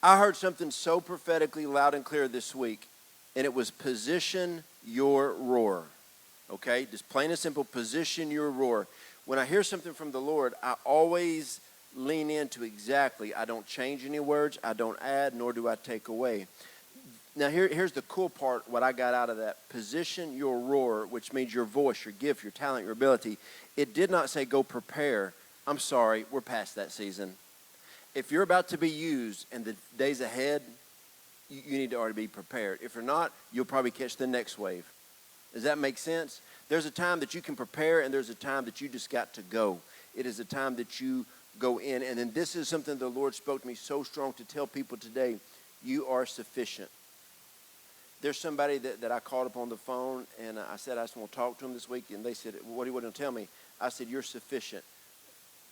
I heard something so prophetically loud and clear this week, and it was position your roar. Okay? Just plain and simple, position your roar. When I hear something from the Lord, I always lean into exactly. I don't change any words. I don't add, nor do I take away. Now, here's the cool part, what I got out of that. Position your roar, which means your voice, your gift, your talent, your ability. It did not say go prepare. I'm sorry, we're past that season. If you're about to be used in the days ahead, you need to already be prepared. If you're not, you'll probably catch the next wave. Does that make sense? There's a time that you can prepare, and there's a time that you just got to go. It is a time that you go in. And then this is something the Lord spoke to me so strong to tell people today. You are sufficient. There's somebody that I called up on the phone, and I said I just want to talk to them this week. And they said, what do you want to tell me? I said, you're sufficient.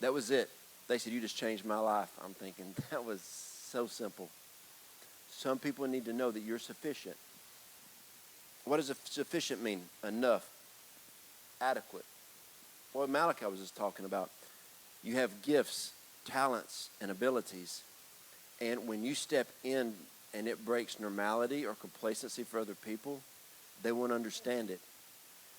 That was it. They said, you just changed my life. I'm thinking, that was so simple. Some people need to know that you're sufficient. What does sufficient mean? Enough. Adequate. What Malachi was just talking about. You have gifts, talents, and abilities. And when you step in and it breaks normality or complacency for other people, they won't understand it.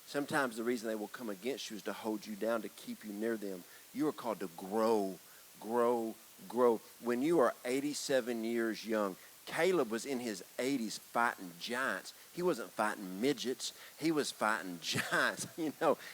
Sometimes the reason they will come against you is to hold you down, to keep you near them. You are called to grow, grow, grow. When you are 87 years young, Caleb was in his 80s fighting giants. He wasn't fighting midgets. He was fighting giants.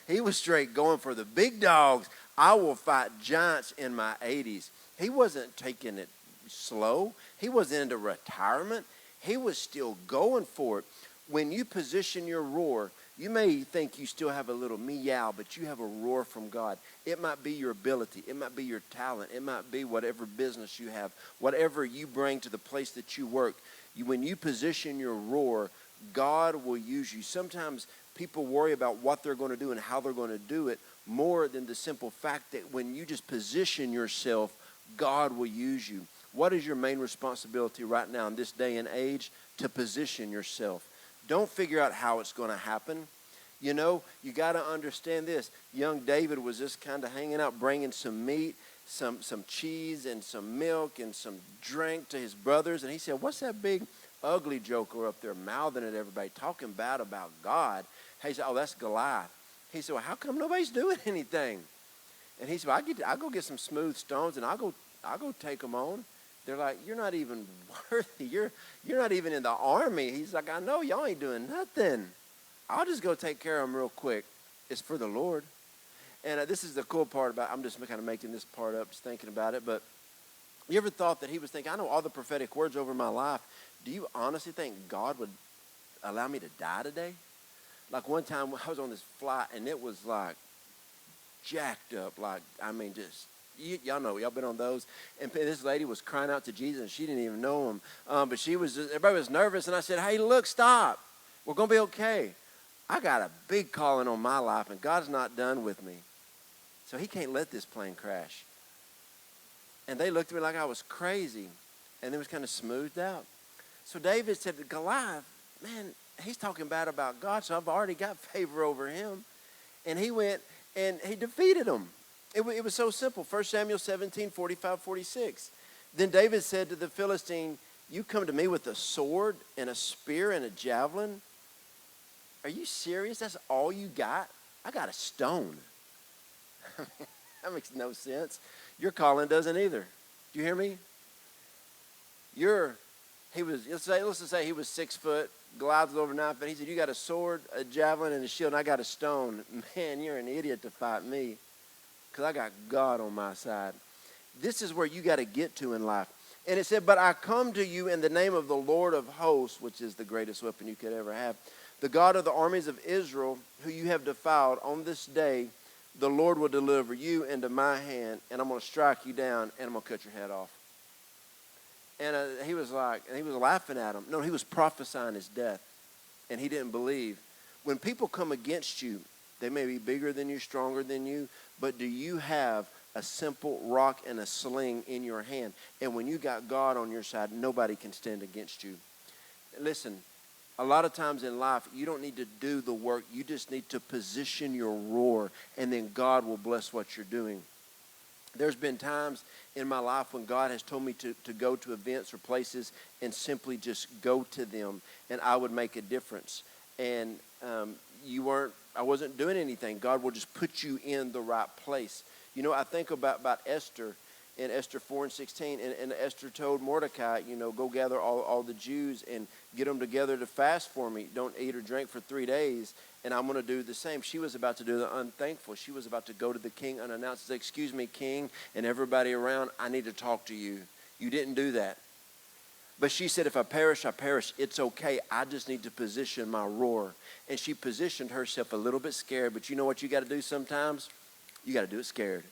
He was straight going for the big dogs. I will fight giants in my 80s. He wasn't taking it slow. He wasn't into retirement. He was still going for it. When you position your roar, you may think you still have a little meow, but you have a roar from God. It might be your ability. It might be your talent. It might be whatever business you have, whatever you bring to the place that you work. When you position your roar, God will use you. Sometimes people worry about what they're going to do and how they're going to do it more than the simple fact that when you just position yourself, God will use you. What is your main responsibility right now in this day and age? To position yourself. Don't figure out how it's going to happen. You got to understand this. Young David was just kind of hanging out, bringing some meat, some cheese, and some milk, and some drink to his brothers. And he said, what's that big ugly joker up there mouthing at everybody, talking bad about God? He said, oh, that's Goliath. He said, well, how come nobody's doing anything? And he said, well, I'll go get some smooth stones, and I'll go take them on. They're like, you're not even worthy. You're not even in the army. He's like, I know, y'all ain't doing nothing. I'll just go take care of them real quick. It's for the Lord. And this is the cool part about, I'm just kind of making this part up, just thinking about it. But you ever thought that he was thinking, I know all the prophetic words over my life. Do you honestly think God would allow me to die today? Like one time I was on this flight, and it was like jacked up. Just... Y'all know, y'all been on those. And this lady was crying out to Jesus, and she didn't even know him. But everybody was nervous, and I said, hey, look, stop. We're going to be okay. I got a big calling on my life, and God's not done with me. So he can't let this plane crash. And they looked at me like I was crazy, and it was kind of smoothed out. So David said to Goliath, man, he's talking bad about God, so I've already got favor over him. And he went and he defeated him. It was so simple. 1 Samuel 17, 45, 46. Then David said to the Philistine, you come to me with a sword and a spear and a javelin? Are you serious? That's all you got? I got a stone. That makes no sense. Your calling doesn't either. Do you hear me? Let's just say he was 6 foot, Goliath was over 9 feet. He said, you got a sword, a javelin, and a shield, and I got a stone. Man, you're an idiot to fight me. Because I got God on my side. This is where you got to get to in life. And it said, but I come to you in the name of the Lord of hosts, which is the greatest weapon you could ever have, the God of the armies of Israel, who you have defiled. On this day, the Lord will deliver you into my hand, and I'm going to strike you down, and I'm going to cut your head off. And he was laughing at him. No, he was prophesying his death, and he didn't believe. When people come against you, they may be bigger than you, stronger than you, but do you have a simple rock and a sling in your hand? And when you got God on your side, nobody can stand against you. Listen, a lot of times in life, you don't need to do the work. You just need to position your roar, and then God will bless what you're doing. There's been times in my life when God has told me to go to events or places and simply just go to them, and I would make a difference. And I wasn't doing anything. God will just put you in the right place. You know, I think about Esther in Esther 4:16, and Esther told Mordecai, go gather all the Jews and get them together to fast for me. Don't eat or drink for 3 days, and I'm going to do the same. She was about to do the unthankful. She was about to go to the king unannounced and say, excuse me, king, and everybody around, I need to talk to you. You didn't do that. But she said, if I perish, I perish. It's okay. I just need to position my roar. And she positioned herself a little bit scared. But you know what you got to do sometimes? You got to do it scared.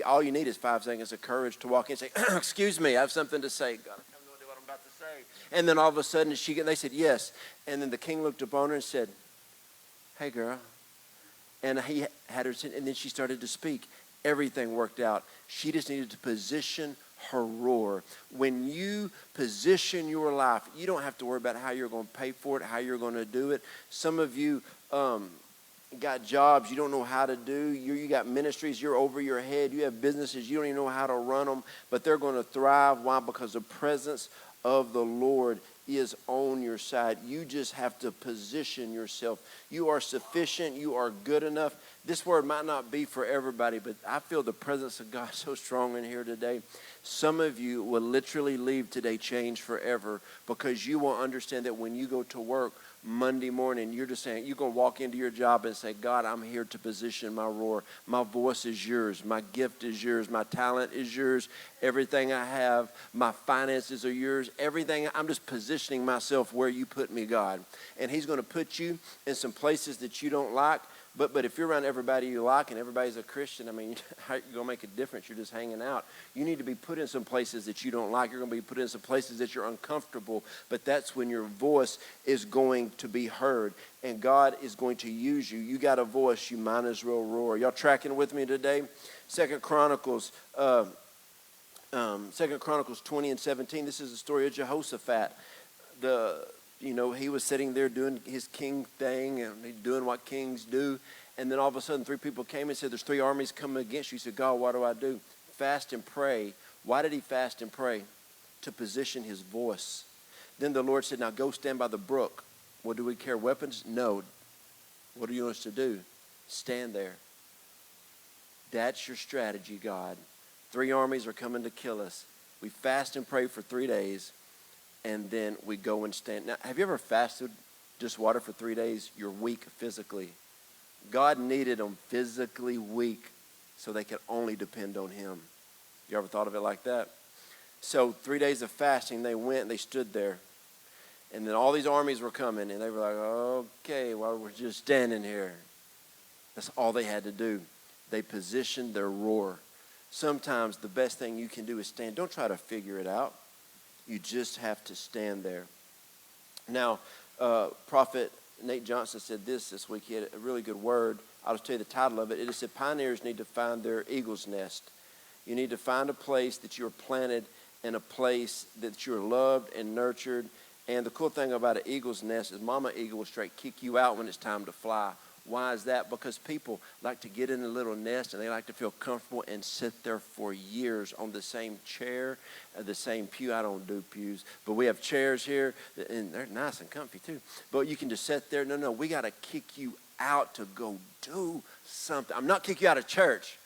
All you need is 5 seconds of courage to walk in and say, excuse me, I have something to say. God, I have no idea what I'm about to say. And then all of a sudden, they said, yes. And then the king looked upon her and said, hey, girl. And he had her, and then she started to speak. Everything worked out. She just needed to position her roar. When you position your life, you don't have to worry about how you're going to pay for it, how you're going to do it. Some of you got jobs you don't know how to do. You got ministries, you're over your head. You have businesses, you don't even know how to run them, but they're going to thrive. Why? Because the presence of the Lord is on your side. You just have to position yourself. You are sufficient. You are good enough. This word might not be for everybody, but I feel the presence of God so strong in here today. Some of you will literally leave today changed forever, because you will understand that when you go to work Monday morning, you're just saying, you're going to walk into your job and say, God, I'm here to position my roar. My voice is yours. My gift is yours. My talent is yours. Everything I have, my finances are yours. Everything, I'm just positioning myself where you put me, God. And he's going to put you in some places that you don't like. But if you're around everybody you like and everybody's a Christian, I mean, how are you going to make a difference? You're just hanging out. You need to be put in some places that you don't like. You're going to be put in some places that you're uncomfortable. But that's when your voice is going to be heard. And God is going to use you. You got a voice, you might as well roar. Y'all tracking with me today? 2 Chronicles 20 and 17. This is the story of Jehoshaphat. He was sitting there doing his king thing and doing what kings do. And then all of a sudden 3 people came and said, there's 3 armies coming against you. He said, God, what do I do? Fast and pray. Why did he fast and pray? To position his voice. Then the Lord said, now go stand by the brook. Well, do we carry weapons? No. What do you want us to do? Stand there. That's your strategy, God. 3 armies are coming to kill us. We fast and pray for 3 days. And then we go and stand. Now, have you ever fasted just water for 3 days? You're weak physically. God needed them physically weak so they could only depend on him. You ever thought of it like that? So 3 days of fasting, they went and they stood there. And then all these armies were coming, and they were like, okay, well, we're just standing here. That's all they had to do. They positioned their roar. Sometimes the best thing you can do is stand. Don't try to figure it out. You just have to stand there. Now, Prophet Nate Johnson said this week. He had a really good word. I'll just tell you the title of it. It said, pioneers need to find their eagle's nest. You need to find a place that you're planted and a place that you're loved and nurtured. And the cool thing about an eagle's nest is Mama Eagle will straight kick you out when it's time to fly. Why is that? Because people like to get in a little nest and they like to feel comfortable and sit there for years on the same chair, the same pew. I don't do pews, but we have chairs here, and they're nice and comfy too. But you can just sit there. No, we got to kick you out to go do something. I'm not kicking you out of church,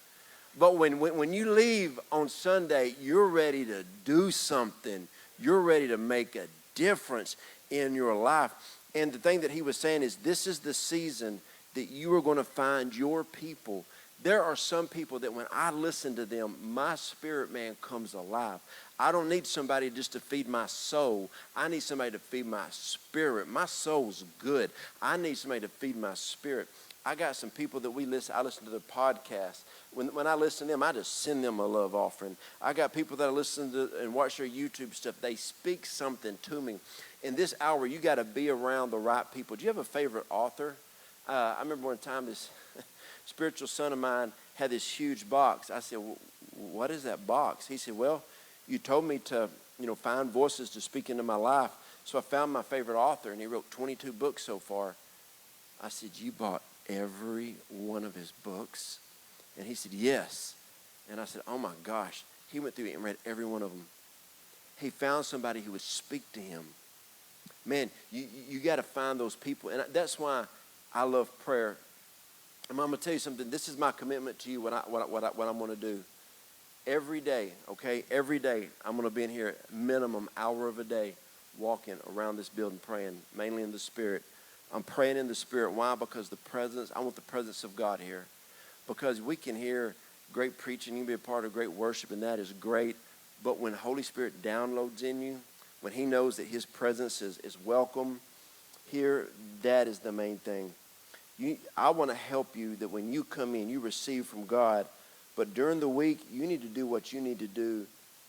but when you leave on Sunday, you're ready to do something. You're ready to make a difference in your life. And the thing that he was saying is, this is the season that you are going to find your people. There are some people that when I listen to them, my spirit man comes alive. I don't need somebody just to feed my soul. I need somebody to feed my spirit. My soul's good. I need somebody to feed my spirit. I got some people that I listen to their podcast. When I listen to them, I just send them a love offering. I got people that I listen to and watch their YouTube stuff. They speak something to me. In this hour, you got to be around the right people. Do you have a favorite author? I remember one time this spiritual son of mine had this huge box. I said, well, what is that box? He said, well, you told me to, find voices to speak into my life. So I found my favorite author, and he wrote 22 books so far. I said, you bought every one of his books? And he said, yes. And I said, oh my gosh. He went through and read every one of them. He found somebody who would speak to him. Man, you got to find those people. And that's why I love prayer. And I'm going to tell you something. This is my commitment to you, what I'm going to do. Every day, okay, every day, I'm going to be in here minimum hour of a day walking around this building praying, mainly in the Spirit. I'm praying in the Spirit. Why? Because I want the presence of God here. Because we can hear great preaching, you can be a part of great worship, and that is great. But when the Holy Spirit downloads in you, when he knows that his presence is welcome here, that is the main thing. I want to help you that when you come in, you receive from God. But during the week, you need to do what you need to do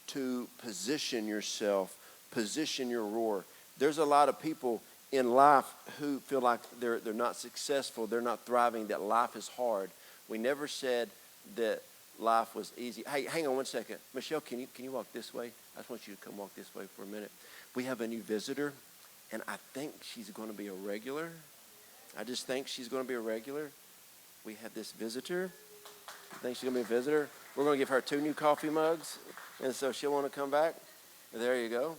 to position yourself, position your roar. There's a lot of people in life who feel like they're not successful, they're not thriving, that life is hard. We never said that life was easy. Hey, hang on one second. Michelle, can you walk this way? I just want you to come walk this way for a minute. We have a new visitor, and I think she's going to be a regular. I just think she's going to be a regular. We have this visitor. I think she's going to be a visitor. We're going to give her 2 new coffee mugs, and so she'll want to come back. There you go.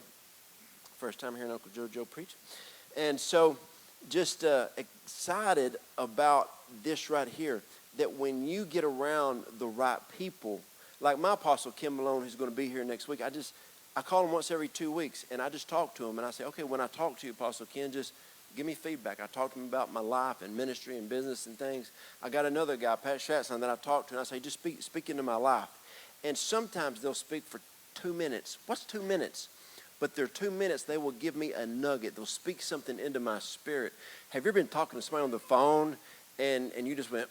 First time hearing Uncle Joe Joe preach. And so just excited about this right here, that when you get around the right people, like my apostle Kim Malone, who's going to be here next week, I call him once every 2 weeks, and I just talk to him, and I say, okay, when I talk to you, Apostle Ken, just give me feedback. I talk to him about my life and ministry and business and things. I got another guy, Pat Shatson, that I talk to, and I say, just speak into my life. And sometimes they'll speak for 2 minutes. What's 2 minutes? But their 2 minutes, they will give me a nugget. They'll speak something into my spirit. Have you ever been talking to somebody on the phone, and you just went,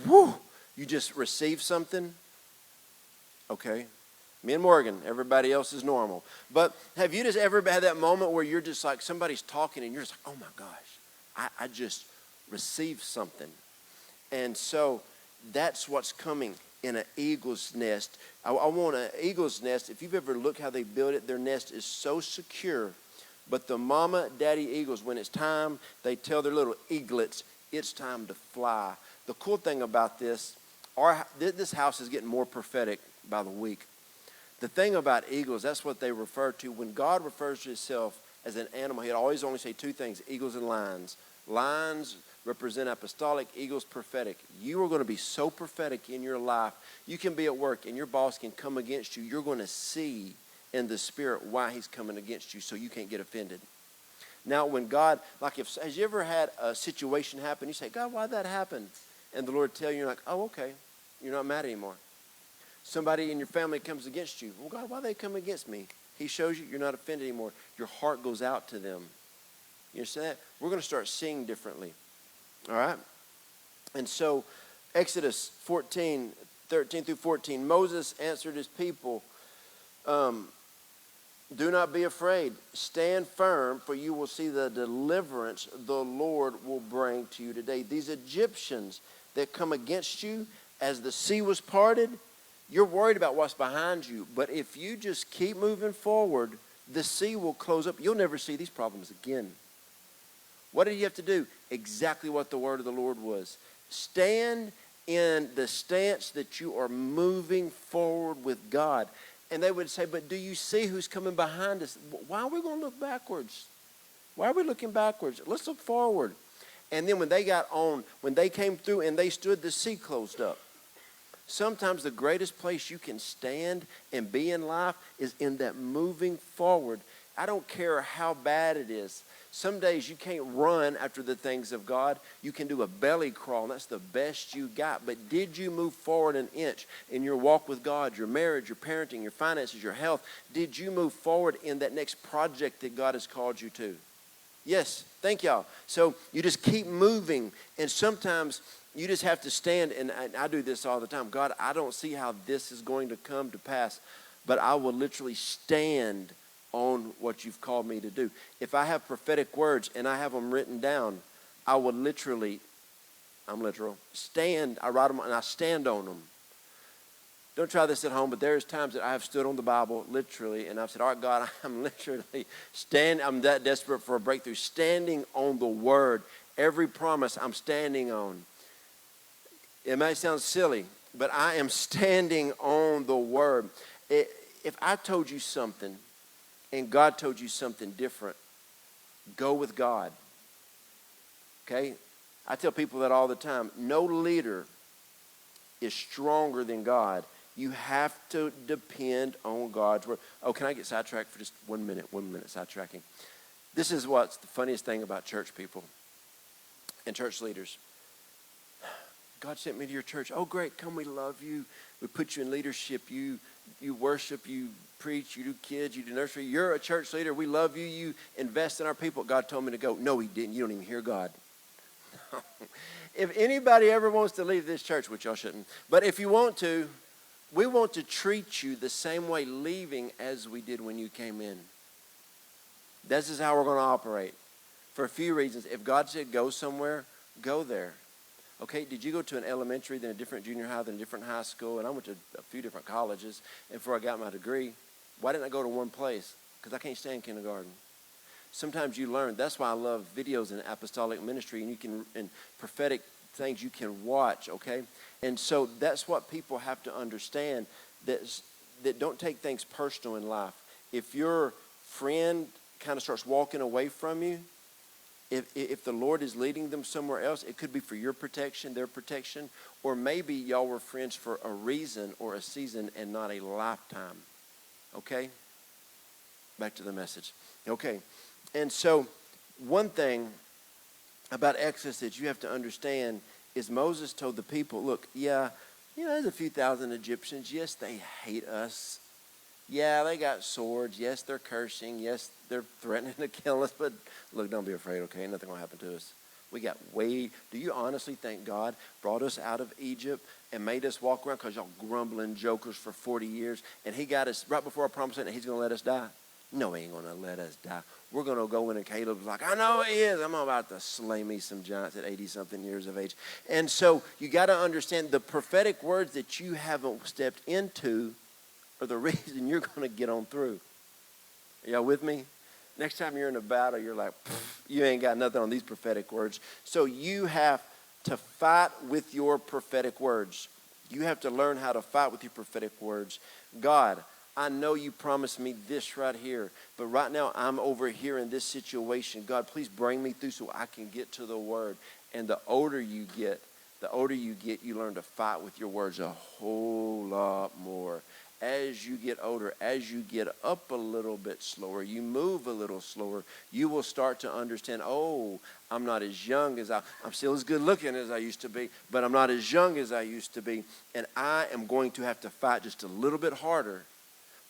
whoo, you just received something? Okay. Me and Morgan, everybody else is normal. But have you just ever had that moment where you're just like, somebody's talking and you're just like, oh my gosh, I just received something. And so that's what's coming in an eagle's nest. I want an eagle's nest. If you've ever looked how they build it, their nest is so secure. But the mama, daddy eagles, when it's time, they tell their little eaglets, it's time to fly. The cool thing about this house is getting more prophetic by the week. The thing about eagles, that's what they refer to. When God refers to himself as an animal, he'd always only say 2 things, eagles and lions. Lions represent apostolic, eagles prophetic. You are going to be so prophetic in your life. You can be at work and your boss can come against you. You're going to see in the spirit why he's coming against you, so you can't get offended. Now, when God, has you ever had a situation happen, you say, God, why'd that happen? And the Lord tell you, you're like, oh, okay, you're not mad anymore. Somebody in your family comes against you. Well, God, why they come against me? He shows you you're not offended anymore. Your heart goes out to them. You understand that? We're going to start seeing differently. All right? And so Exodus 14, 13 through 14, Moses answered his people, do not be afraid. Stand firm, for you will see the deliverance the Lord will bring to you today. These Egyptians that come against you as the sea was parted, you're worried about what's behind you. But if you just keep moving forward, the sea will close up. You'll never see these problems again. What did you have to do? Exactly what the word of the Lord was. Stand in the stance that you are moving forward with God. And they would say, but do you see who's coming behind us? Why are we going to look backwards? Why are we looking backwards? Let's look forward. And then when they came through and they stood, the sea closed up. Sometimes the greatest place you can stand and be in life is in that moving forward. I don't care how bad it is. Some days you can't run after the things of God. You can do a belly crawl, and that's the best you got. But did you move forward an inch in your walk with God, your marriage, your parenting, your finances, your health? Did you move forward in that next project that God has called you to? Yes, thank y'all. So you just keep moving, and sometimes you just have to stand, and I do this all the time. God, I don't see how this is going to come to pass, but I will literally stand on what you've called me to do. If I have prophetic words and I have them written down, I will literally, stand, I write them and I stand on them. Don't try this at home, but there's times that I have stood on the Bible, literally, and I've said, all right, God, I'm literally I'm that desperate for a breakthrough, standing on the word. Every promise I'm standing on. It may sound silly, but I am standing on the word. If I told you something and God told you something different, go with God. Okay? I tell people that all the time. No leader is stronger than God. You have to depend on God's word. Oh, can I get sidetracked for just 1 minute? 1 minute sidetracking. This is what's the funniest thing about church people and church leaders. God sent me to your church. Oh, great. Come, we love you. We put you in leadership. You worship, you preach, you do kids, you do nursery. You're a church leader. We love you. You invest in our people. God told me to go. No, he didn't. You don't even hear God. If anybody ever wants to leave this church, which y'all shouldn't, but if you want to, we want to treat you the same way leaving as we did when you came in. This is how we're going to operate for a few reasons. If God said go somewhere, go there. Okay, did you go to an elementary, then a different junior high, then a different high school? And I went to a few different colleges. And before I got my degree, why didn't I go to one place? Because I can't stay in kindergarten. Sometimes you learn. That's why I love videos in apostolic ministry, and you can, and prophetic things you can watch, okay? And so that's what people have to understand, that don't take things personal in life. If your friend kind of starts walking away from you, if the Lord is leading them somewhere else, it could be for your protection, their protection, or maybe y'all were friends for a reason or a season and not a lifetime, okay? Back to the message, okay? And so one thing about Exodus that you have to understand is Moses told the people, look, yeah, there's a few thousand Egyptians. Yes, they hate us. Yeah, they got swords. Yes, they're cursing. Yes, they're threatening to kill us. But look, don't be afraid, okay? Nothing will happen to us. Do you honestly think God brought us out of Egypt and made us walk around because y'all grumbling jokers for 40 years, and he got us right before our promised land and he's going to let us die? No, he ain't going to let us die. We're going to go in, and Caleb's like, I know he is. I'm about to slay me some giants at 80-something years of age. And so you got to understand the prophetic words that you haven't stepped into are the reason you're going to get on through. Are y'all with me? Next time you're in a battle, you're like, you ain't got nothing on these prophetic words. So you have to fight with your prophetic words. You have to learn how to fight with your prophetic words. God, I know you promised me this right here, but right now I'm over here in this situation. God, please bring me through so I can get to the word. And the older you get, you learn to fight with your words a whole lot more. As you get older, as you get up a little bit slower, you move a little slower, you will start to understand, oh, I'm not as young as I'm still as good looking as I used to be, but I'm not as young as I used to be. And I am going to have to fight just a little bit harder.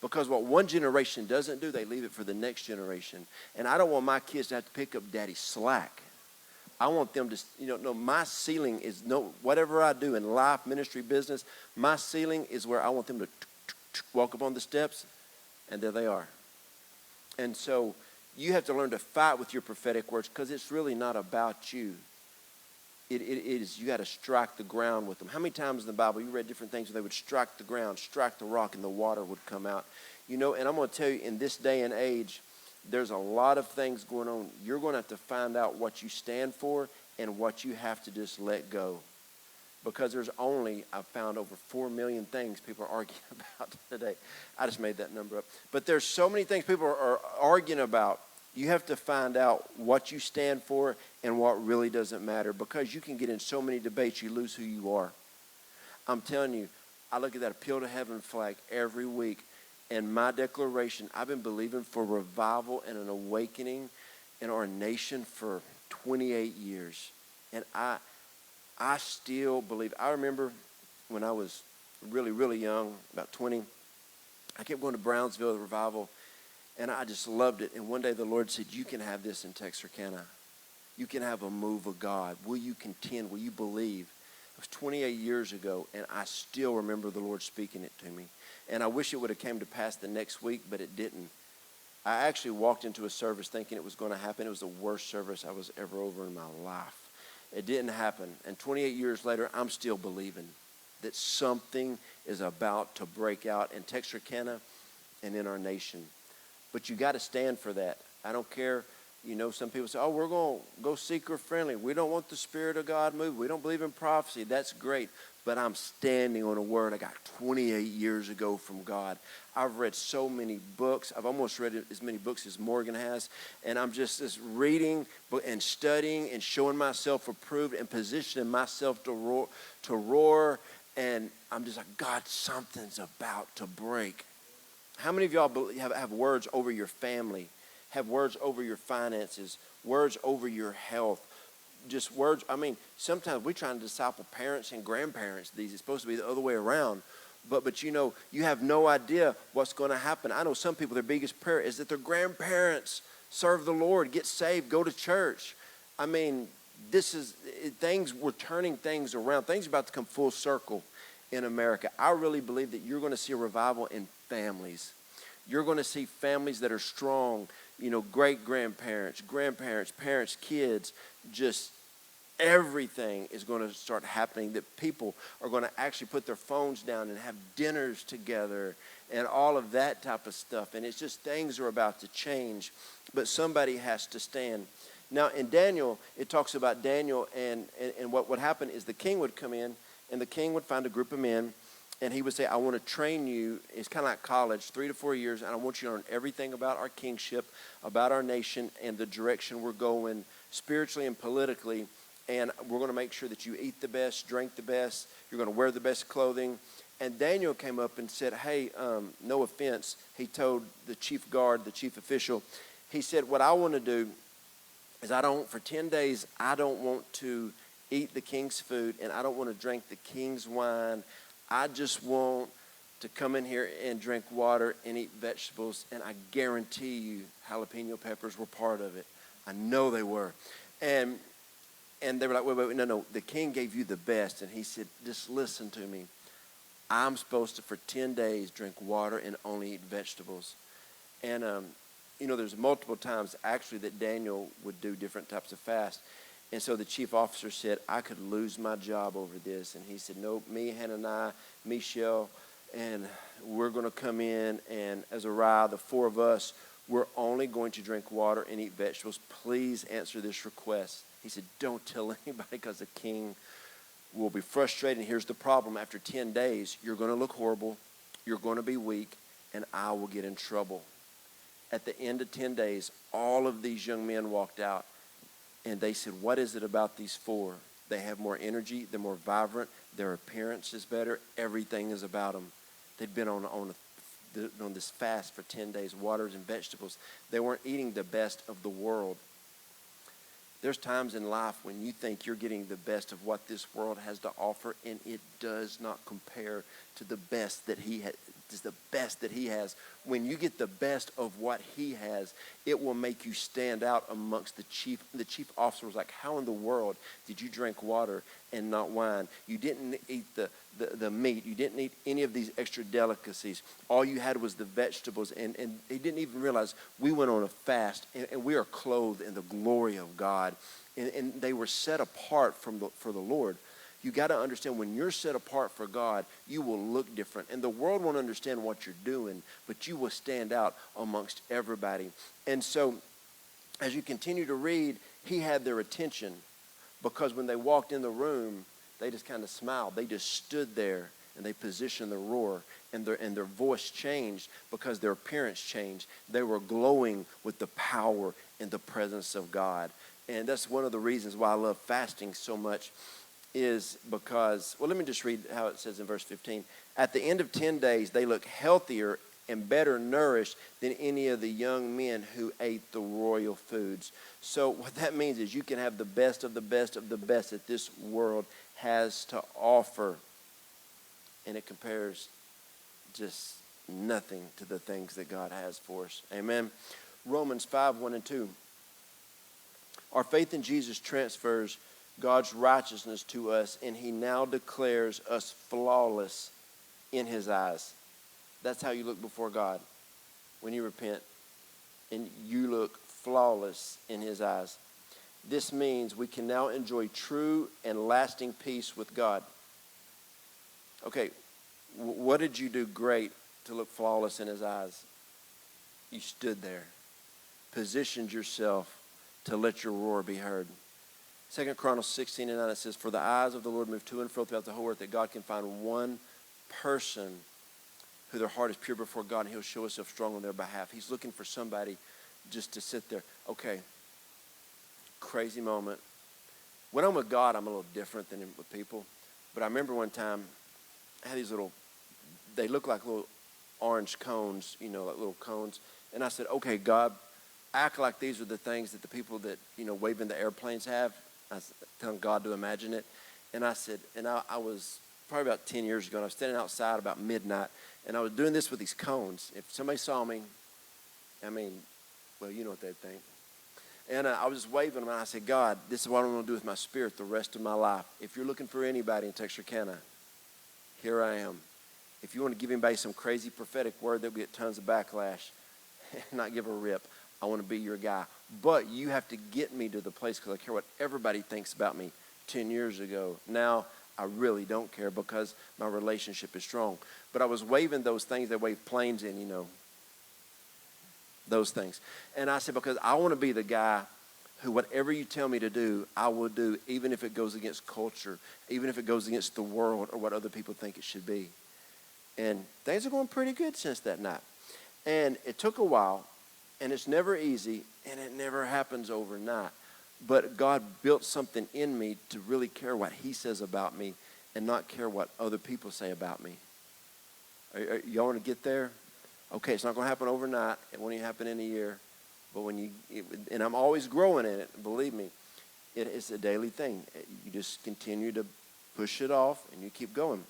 Because what one generation doesn't do, they leave it for the next generation. And I don't want my kids to have to pick up daddy's slack. I want them to, my ceiling is, whatever I do in life, ministry, business, my ceiling is where I want them to walk up on the steps, and there they are. And so you have to learn to fight with your prophetic words, because it's really not about you. It is, you got to strike the ground with them. How many times in the Bible you read different things where they would strike the ground, strike the rock, and the water would come out? And I'm going to tell you, in this day and age, there's a lot of things going on. You're going to have to find out what you stand for and what you have to just let go. Because there's only, I've found over 4 million things people are arguing about today. I just made that number up. But there's so many things people are arguing about. You have to find out what you stand for and what really doesn't matter, because you can get in so many debates you lose who you are. I'm telling you, I look at that Appeal to Heaven flag every week, and my declaration, I've been believing for revival and an awakening in our nation for 28 years. And I still believe. I remember when I was really, really young, about 20, I kept going to Brownsville revival, and I just loved it. And one day the Lord said, you can have this in Texarkana. You can have a move of God. Will you contend? Will you believe? It was 28 years ago, and I still remember the Lord speaking it to me. And I wish it would have came to pass the next week, but it didn't. I actually walked into a service thinking it was going to happen. It was the worst service I was ever over in my life. It didn't happen. And 28 years later, I'm still believing that something is about to break out in Texarkana and in our nation. But you got to stand for that. I don't care, some people say, oh, we're going to go seeker friendly. We don't want the Spirit of God moving. We don't believe in prophecy. That's great. But I'm standing on a word I got 28 years ago from God. I've read so many books. I've almost read as many books as Morgan has. And I'm just reading and studying and showing myself approved and positioning myself to roar. And I'm just like, God, something's about to break. How many of y'all have words over your family? Have words over your finances, words over your health, just words. I mean, sometimes we're trying to disciple parents and grandparents. It's supposed to be the other way around. But you have no idea what's going to happen. I know some people, their biggest prayer is that their grandparents serve the Lord, get saved, go to church. I mean, we're turning things around. Things are about to come full circle in America. I really believe that you're going to see a revival in families. You're going to see families that are strong, great-grandparents, grandparents, parents, kids, just everything is going to start happening, that people are going to actually put their phones down and have dinners together and all of that type of stuff. And it's just things are about to change, but somebody has to stand. Now, in Daniel, it talks about Daniel, and what would happen is the king would come in, and the king would find a group of men, and he would say, I want to train you. It's kind of like college, 3 to 4 years, and I want you to learn everything about our kingship, about our nation, and the direction we're going spiritually and politically. And we're going to make sure that you eat the best, drink the best, you're going to wear the best clothing. And Daniel came up and said, hey, no offense. He told the chief guard, the chief official, he said, what I want to do is for 10 days, I don't want to eat the king's food, and I don't want to drink the king's wine. I just want to come in here and drink water and eat vegetables, and I guarantee you jalapeno peppers were part of it. I know they were. And they were like, wait, no, the king gave you the best. And he said, just listen to me. I'm supposed to, for 10 days, drink water and only eat vegetables. And, there's multiple times, actually, that Daniel would do different types of fast. And so the chief officer said, I could lose my job over this. And he said, no, me, Hananiah, Mishael, and we're going to come in, and Azariah, the 4 of us, we're only going to drink water and eat vegetables. Please answer this request. He said, don't tell anybody, because the king will be frustrated. And here's the problem. After 10 days, you're going to look horrible, you're going to be weak, and I will get in trouble. At the end of 10 days, all of these young men walked out. And they said, what is it about these 4? They have more energy. They're more vibrant. Their appearance is better. Everything is about them. They'd been on this fast for 10 days, waters and vegetables. They weren't eating the best of the world. There's times in life when you think you're getting the best of what this world has to offer, and it does not compare to the best that he has. Is the best that he has. When you get the best of what he has, it will make you stand out amongst the chief. The chief officer was like, how in the world did you drink water and not wine? You didn't eat the meat. You didn't eat any of these extra delicacies. All you had was the vegetables. And he didn't even realize we went on a fast, and we are clothed in the glory of God. And they were set apart for the Lord. You got to understand, when you're set apart for God, you will look different. And the world won't understand what you're doing, but you will stand out amongst everybody. And so as you continue to read, he had their attention, because when they walked in the room, they just kind of smiled. They just stood there, and they positioned the roar, and their voice changed because their appearance changed. They were glowing with the power and the presence of God. And that's one of the reasons why I love fasting so much, is because, well, let me just read how it says in verse 15. At the end of 10 days, they look healthier and better nourished than any of the young men who ate the royal foods. So what that means is you can have the best of the best of the best that this world has to offer, and it compares just nothing to the things that God has for us. Amen. Romans 5:1-2. Our faith in Jesus transfers God's righteousness to us, and he now declares us flawless in his eyes. That's how you look before God when you repent, and you look flawless in his eyes. This means we can now enjoy true and lasting peace with God. Okay, what did you do great to look flawless in his eyes? You stood there, positioned yourself to let your roar be heard. 2 Chronicles 16:9, it says, for the eyes of the Lord move to and fro throughout the whole earth, that God can find one person who their heart is pure before God, and he'll show himself strong on their behalf. He's looking for somebody just to sit there. Okay, crazy moment. When I'm with God, I'm a little different than with people. But I remember one time, I had these little, they look like little orange cones, like little cones. And I said, okay, God, act like these are the things that the people that, waving the airplanes have. I was telling God to imagine it. And I said, and I was probably about 10 years ago, and I was standing outside about midnight, and I was doing this with these cones. If somebody saw me, well, you know what they'd think. And I was just waving them, and I said, God, this is what I'm going to do with my spirit the rest of my life. If you're looking for anybody in Texarkana, here I am. If you want to give anybody some crazy prophetic word, they'll get tons of backlash and not give a rip. I want to be your guy. But you have to get me to the place, because I care what everybody thinks about me 10 years ago. Now, I really don't care because my relationship is strong. But I was waving those things that wave planes in, those things. And I said, because I want to be the guy who whatever you tell me to do, I will do, even if it goes against culture, even if it goes against the world or what other people think it should be. And things are going pretty good since that night. And it took a while, and it's never easy, and it never happens overnight. But God built something in me to really care what he says about me and not care what other people say about me. Y'all want to get there? Okay, it's not going to happen overnight. It won't even happen in a year. But and I'm always growing in it, believe me. It's a daily thing. You just continue to push it off, and you keep going.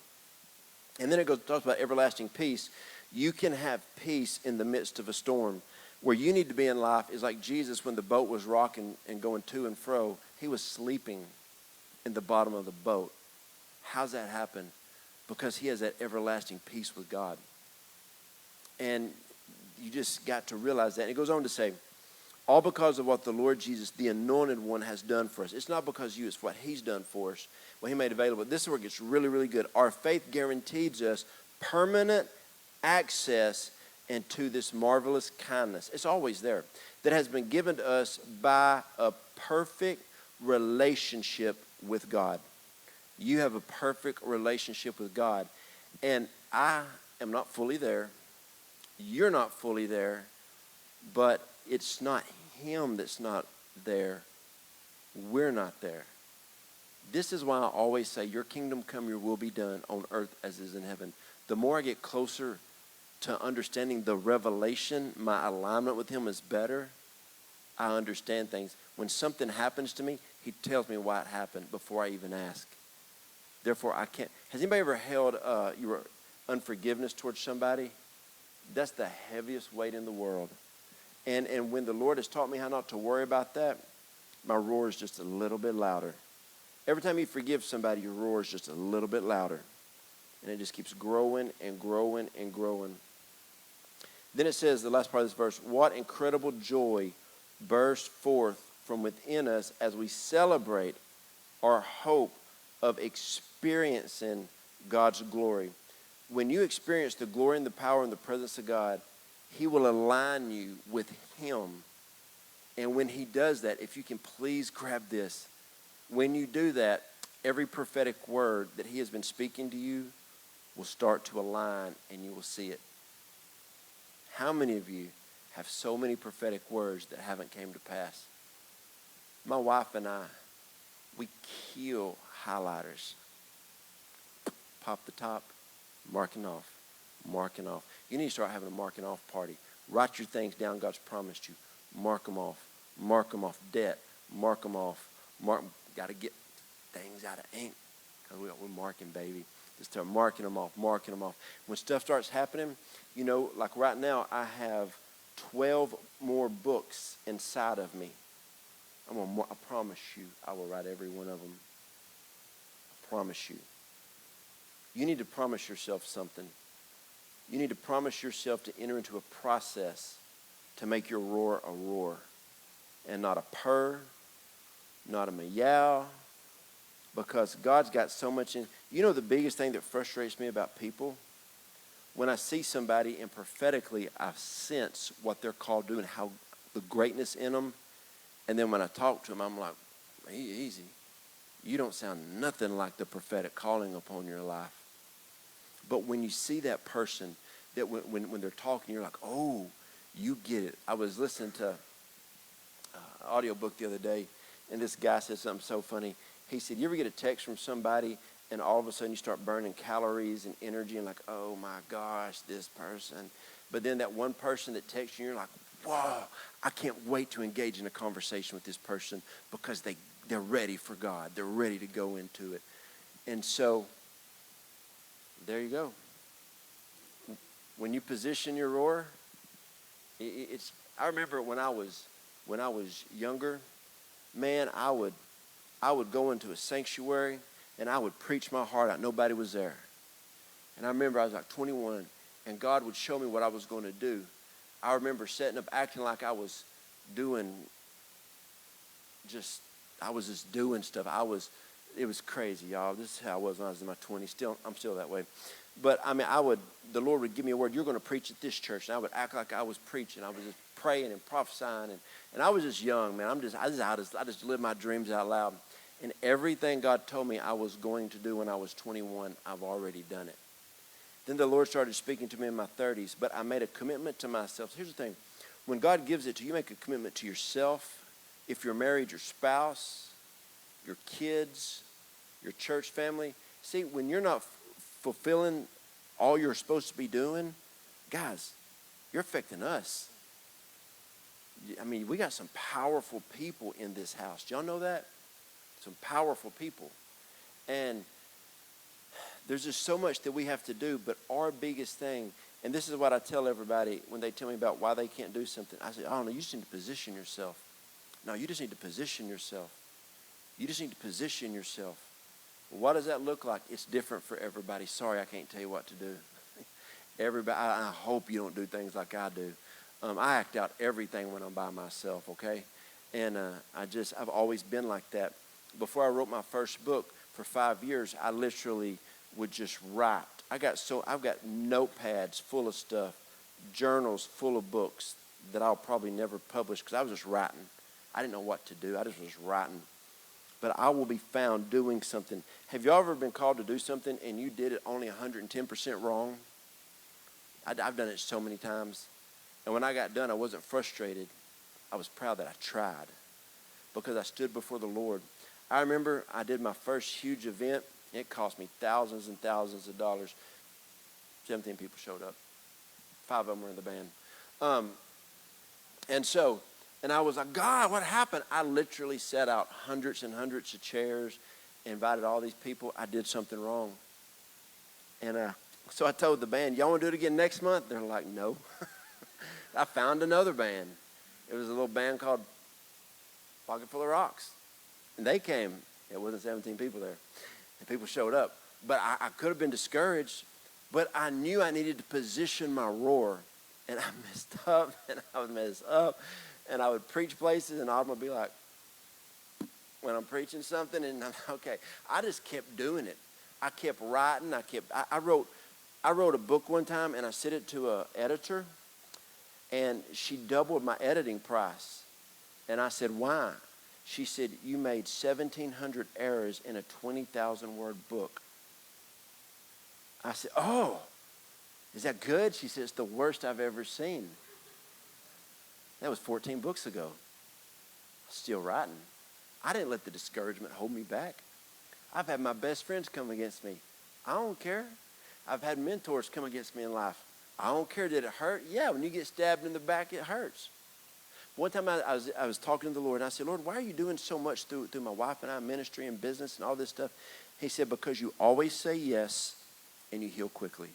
And then it talks about everlasting peace. You can have peace in the midst of a storm. Where you need to be in life is like Jesus when the boat was rocking and going to and fro. He was sleeping in the bottom of the boat. How's that happen? Because he has that everlasting peace with God. And you just got to realize that. And it goes on to say, all because of what the Lord Jesus, the anointed one, has done for us. It's not because of you, it's what he's done for us, what he made available. This is where it gets really, really good. Our faith guarantees us permanent access into this marvelous kindness. It's always there. That has been given to us by a perfect relationship with God. You have a perfect relationship with God. And I am not fully there. You're not fully there. But it's not him that's not there. We're not there. This is why I always say, your kingdom come, your will be done on earth as is in heaven. The more I get closer to understanding the revelation, my alignment with him is better. I understand things. When something happens to me, he tells me why it happened before I even ask. Therefore, I can't. Has anybody ever held your unforgiveness towards somebody? That's the heaviest weight in the world. And when the Lord has taught me how not to worry about that, my roar is just a little bit louder. Every time you forgive somebody, your roar is just a little bit louder. And it just keeps growing and growing and growing. Then it says, the last part of this verse, what incredible joy bursts forth from within us as we celebrate our hope of experiencing God's glory. When you experience the glory and the power and the presence of God, he will align you with him. And when he does that, if you can please grab this, when you do that, every prophetic word that he has been speaking to you will start to align and you will see it. How many of you have so many prophetic words that haven't came to pass? My wife and I, we kill highlighters. Pop the top, marking off, marking off. You need to start having a marking off party. Write your things down God's promised you. Mark them off. Mark them off. Debt. Mark them off. Got to get things out of ink. Because we're marking, baby. Just start marking them off, marking them off. When stuff starts happening, like right now, I have 12 more books inside of me. I promise you, I will write every one of them. I promise you. You need to promise yourself something. You need to promise yourself to enter into a process to make your roar a roar. And not a purr, not a meow. Because God's got so much in. The biggest thing that frustrates me about people? When I see somebody and prophetically I sense what they're called to do and how the greatness in them. And then when I talk to him, I'm like, easy. You don't sound nothing like the prophetic calling upon your life. But when you see that person, that when they're talking, you're like, oh, you get it. I was listening to an audiobook the other day, and this guy said something so funny. He said, you ever get a text from somebody, and all of a sudden you start burning calories and energy, and like, oh my gosh, this person. But then that one person that texts you, you're like, whoa, I can't wait to engage in a conversation with this person because they're ready for God. They're ready to go into it. And so, there you go. When you position your roar, I remember when I was younger, man, I would go into a sanctuary and I would preach my heart out. Nobody was there. And I remember I was like 21, and God would show me what I was going to do. I remember setting up, acting like I was doing doing stuff. It was crazy, y'all. This is how I was when I was in my 20s. I'm still that way. But I mean, the Lord would give me a word. You're going to preach at this church. And I would act like I was preaching. I was just praying and prophesying. And I was just young, man. I just lived my dreams out loud. And everything God told me I was going to do when I was 21, I've already done it. Then the Lord started speaking to me in my 30s, but I made a commitment to myself. Here's the thing. When God gives it to you, make a commitment to yourself. If you're married, your spouse, your kids, your church family. See, when you're not fulfilling all you're supposed to be doing, guys, you're affecting us. I mean, we got some powerful people in this house. Do y'all know that? Some powerful people. And there's just so much that we have to do, but our biggest thing, and this is what I tell everybody when they tell me about why they can't do something. I say, oh, no, you just need to position yourself. No, you just need to position yourself. You just need to position yourself. What does that look like? It's different for everybody. Sorry, I can't tell you what to do. Everybody, I hope you don't do things like I do. I act out everything when I'm by myself, okay? And I've always been like that. Before I wrote my first book, for 5 years, I literally would just write. I've got notepads full of stuff, journals full of books that I'll probably never publish because I was just writing. I didn't know what to do. I just was writing. But I will be found doing something. Have you ever been called to do something and you did it only 110% wrong? I've done it so many times. And when I got done, I wasn't frustrated. I was proud that I tried because I stood before the Lord. I remember I did my first huge event. It cost me thousands and thousands of dollars. 17 people showed up. 5 of them were in the band. And I was like, God, what happened? I literally set out hundreds and hundreds of chairs, invited all these people. I did something wrong. And so I told the band, y'all want to do it again next month? They're like, no. I found another band. It was a little band called Pocket Full of Rocks. And they came. It wasn't 17 people there. And people showed up. But I could have been discouraged. But I knew I needed to position my roar. And I messed up. And I would mess up. And I would preach places. And Autumn would be like, when I'm preaching something. And I'm okay. I just kept doing it. I kept writing. I wrote a book one time. And I sent it to an editor. And she doubled my editing price. And I said, why? She said, you made 1,700 errors in a 20,000-word book. I said, oh, is that good? She said, it's the worst I've ever seen. That was 14 books ago. Still writing. I didn't let the discouragement hold me back. I've had my best friends come against me. I don't care. I've had mentors come against me in life. I don't care. Did it hurt? Yeah, when you get stabbed in the back, it hurts. One time I was talking to the Lord, and I said, Lord, why are you doing so much through my wife and I, ministry and business and all this stuff? He said, because you always say yes and you heal quickly.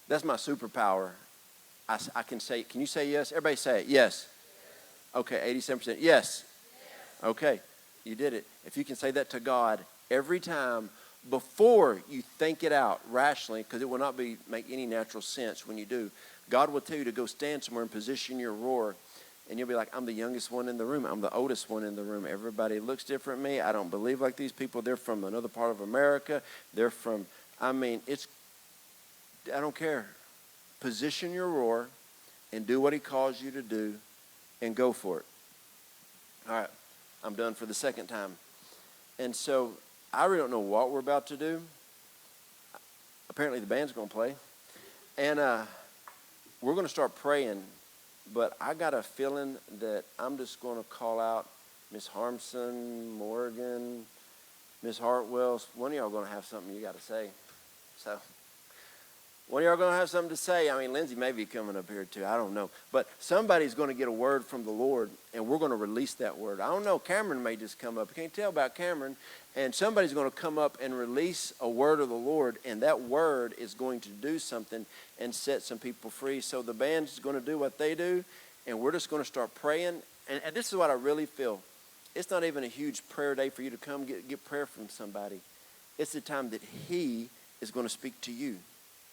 That's my superpower. I can say, can you say yes? Everybody say it. Yes. Okay, 87%. Yes. Okay, you did it. If you can say that to God every time before you think it out rationally, because it will not make any natural sense when you do, God will tell you to go stand somewhere and position your roar. And you'll be like, I'm the youngest one in the room. I'm the oldest one in the room. Everybody looks different than me. I don't believe like these people. They're from another part of America. I don't care. Position your roar and do what he calls you to do and go for it. All right, I'm done for the second time. And so I really don't know what we're about to do. Apparently the band's going to play. And we're going to start praying. But I got a feeling that I'm just going to call out Miss Harmson, Morgan, Miss Hartwell. One of y'all going to have something you got to say. So one of y'all going to have something to say. I mean, Lindsay may be coming up here too. I don't know. But somebody's going to get a word from the Lord, and we're going to release that word. I don't know. Cameron may just come up. I can't tell about Cameron. And somebody's going to come up and release a word of the Lord, and that word is going to do something and set some people free. So the band's going to do what they do, and we're just going to start praying. And this is what I really feel. It's not even a huge prayer day for you to come get prayer from somebody. It's the time that he is going to speak to you.